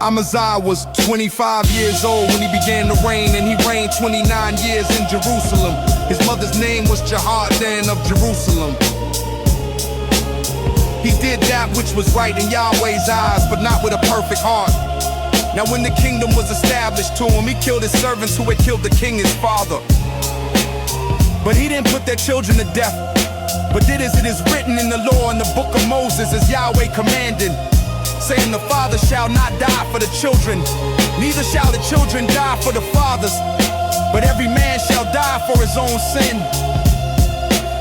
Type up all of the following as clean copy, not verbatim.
Amaziah was 25 years old when he began to reign, and he reigned 29 years in Jerusalem. His mother's name was Jehoiadan of Jerusalem. He did that which was right in Yahweh's eyes, but not with a perfect heart. Now when the kingdom was established to him, he killed his servants who had killed the king, his father. But he didn't put their children to death, but did as it is written in the law in the book of Moses, as Yahweh commanded, saying, the father shall not die for the children, neither shall the children die for the fathers, but every man shall die for his own sin.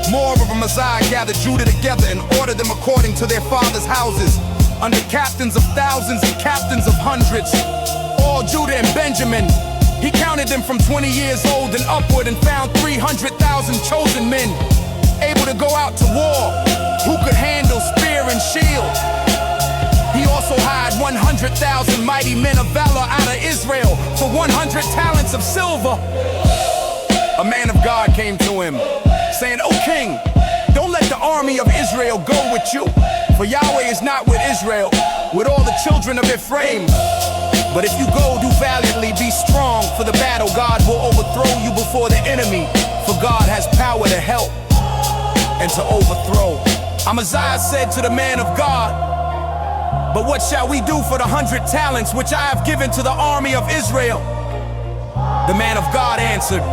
Moreover, Amaziah gathered Judah together and ordered them according to their fathers' houses, under captains of thousands and captains of hundreds, all Judah and Benjamin. He counted them from 20 years old and upward, and found 300,000 chosen men, able to go out to war, who could handle spear and shield. He also hired 100,000 mighty men of valor out of Israel for 100 talents of silver. A man of God came to him, saying, O king, don't let the army of Israel go with you, for Yahweh is not with Israel, with all the children of Ephraim. But if you go, do valiantly, be strong for the battle. God will overthrow you before the enemy, for God has power to help and to overthrow. Amaziah said to the man of God, but what shall we do for the 100 talents which I have given to the army of Israel? The man of God answered,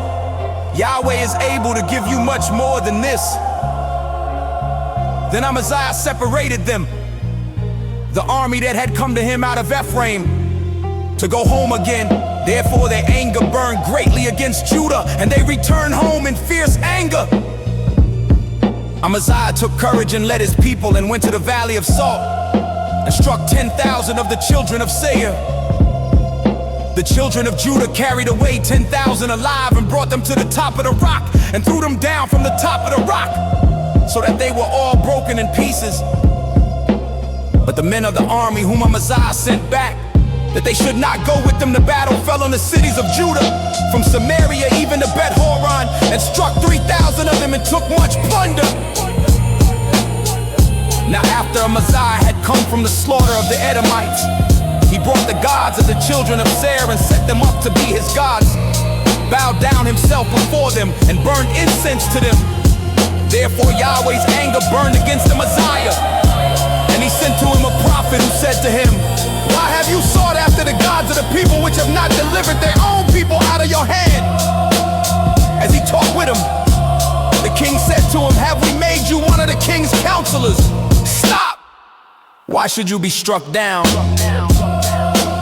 Yahweh is able to give you much more than this. Then Amaziah separated them, the army that had come to him out of Ephraim, to go home again. Therefore their anger burned greatly against Judah, and they returned home in fierce anger. Amaziah took courage and led his people and went to the valley of Salt, and struck 10,000 of the children of Seir. The children of Judah carried away 10,000 alive and brought them to the top of the rock, and threw them down from the top of the rock, so that they were all broken in pieces. But the men of the army whom Amaziah sent back, that they should not go with them to battle, fell on the cities of Judah, from Samaria even to Beth-horon, and struck 3,000 of them and took much plunder. Now after Amaziah had come from the slaughter of the Edomites, he brought the gods of the children of Seir and set them up to be his gods, bowed down himself before them, and burned incense to them. Therefore Yahweh's anger burned against Amaziah, and he sent to him a prophet who said to him, why have you sought after the gods of the people which have not delivered their own people out of your hand? As he talked with him, the king said to him, have we made you one of the king's counselors? Stop! Why should you be struck down?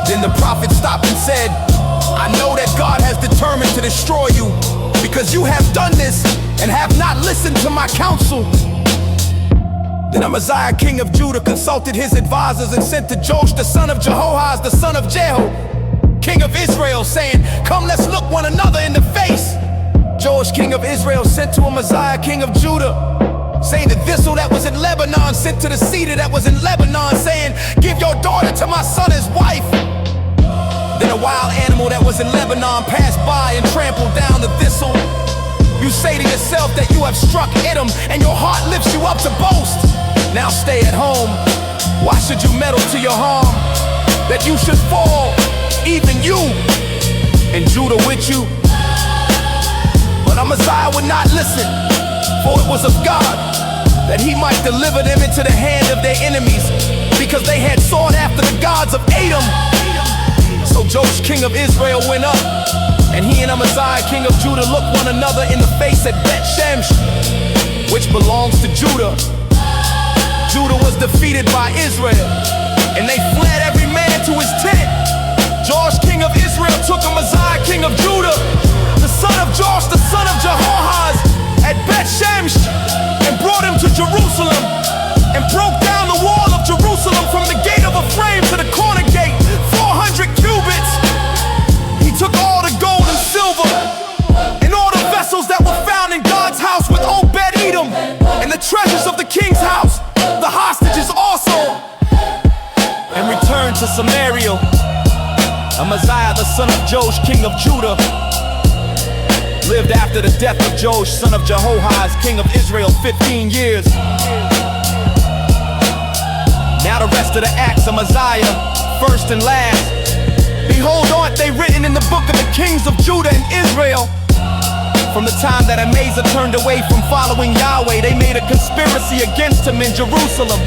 Then the prophet stopped and said, I know that God has determined to destroy you, because you have done this and have not listened to my counsel. Then Amaziah, king of Judah, consulted his advisors and sent to Joash, the son of Jehoahaz, the son of Jehu, king of Israel, saying, come, let's look one another in the face. Joash, king of Israel, sent to Amaziah, king of Judah, saying, the thistle that was in Lebanon sent to the cedar that was in Lebanon, saying, give your daughter to my son as wife. Then a wild animal that was in Lebanon passed by and trampled down the thistle. You say to yourself that you have struck Edom, and your heart lifts you up to boast. Now stay at home. Why should you meddle to your harm, that you should fall, even you, and Judah with you? But Amaziah would not listen, for it was of God, that he might deliver them into the hand of their enemies, because they had sought after the gods of Edom. So Joash, king of Israel, went up, and he and Amaziah, king of Judah, looked one another in the face at Beth-shemesh, which belongs to Judah. Judah was defeated by Israel, and they fled every man to his tent. Joash, king of Israel, took Amaziah, king of Judah, the son of Joash, the son of Jehoahaz, at Beth-shemesh, and brought him to Jerusalem, and broke down the wall of Jerusalem from the gate of Ephraim to the corner gate, 400 cubits. He took all the gold and silver, and all the vessels that were found in God's house with Obed-Edom, and the treasures of the king's house, the hostages also, and returned to Samaria. Amaziah, the son of Joash, king of Judah, lived after the death of Joash, son of Jehoahaz, king of Israel, 15 years. Now the rest of the acts of Amaziah, first and last, Behold, aren't they written in the book of the kings of Judah and Israel? From the time that Amasa turned away from following Yahweh, they made a conspiracy against him in Jerusalem,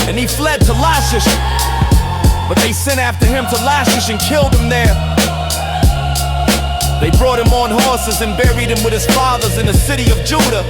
and he fled to Lachish. But they sent after him to Lachish and killed him there. They brought him on horses and buried him with his fathers in the city of Judah.